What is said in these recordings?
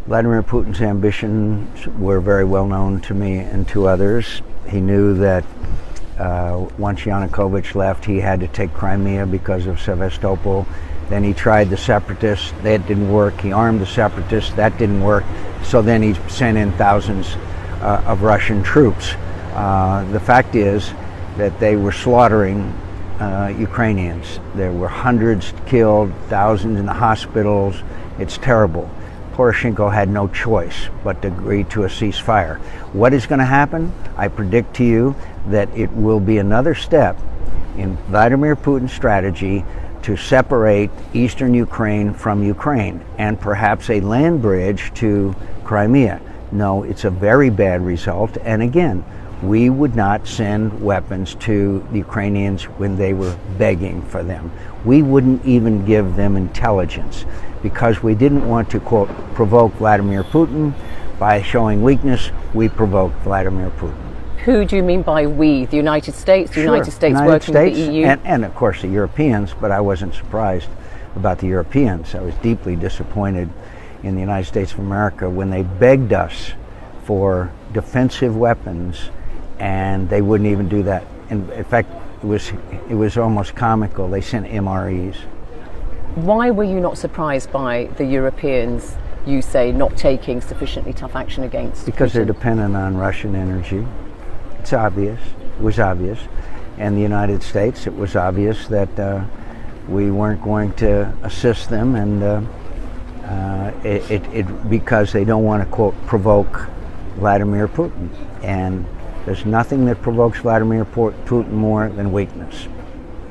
Vladimir Putin's ambitions were very well known to me and to others. He knew that once Yanukovych left, he had to take Crimea because of Sevastopol. Then he tried the separatists. That didn't work. He armed the separatists. That didn't work. So then he sent in thousands of Russian troops. The fact is that they were slaughtering Ukrainians. There were hundreds killed, thousands in the hospitals. It's terrible. Poroshenko had no choice but to agree to a ceasefire. What is going to happen? I predict to you that it will be another step in Vladimir Putin's strategy to separate eastern Ukraine from Ukraine and perhaps a land bridge to Crimea. No, it's a very bad result. And again, we would not send weapons to the Ukrainians when they were begging for them. We wouldn't even give them intelligence because we didn't want to, quote, provoke Vladimir Putin. By showing weakness, we provoked Vladimir Putin. Who do you mean by we? The United States? The Sure. United States United working States, with the EU? and of course the Europeans, but I wasn't surprised about the Europeans. I was deeply disappointed in the United States of America when they begged us for defensive weapons and they wouldn't even do that. In fact, it was almost comical. They sent MREs. Why were you not surprised by the Europeans, you say, not taking sufficiently tough action against Because Putin? they're dependent on Russian energy. It's obvious. It was obvious. And the United States, it was obvious that we weren't going to assist them, and because they don't want to, quote, provoke Vladimir Putin. And there's nothing that provokes Vladimir Putin more than weakness.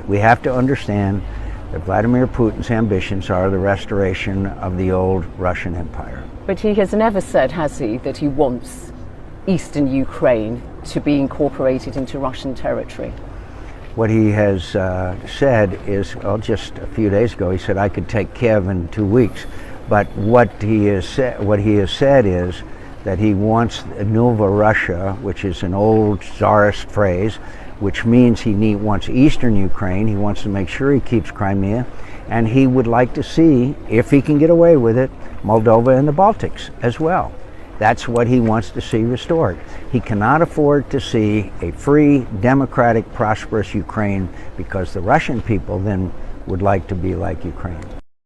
We have to understand that Vladimir Putin's ambitions are the restoration of the old Russian Empire. But he has never said, has he, that he wants eastern Ukraine to be incorporated into Russian territory? What he has said is, well, just a few days ago, he said, I could take Kiev in 2 weeks. But what he has said is that he wants Nova Russia, which is an old Tsarist phrase, which means he wants eastern Ukraine. He wants to make sure he keeps Crimea, and he would like to see, if he can get away with it, Moldova and the Baltics as well. That's what he wants to see restored. He cannot afford to see a free, democratic, prosperous Ukraine because the Russian people then would like to be like Ukraine.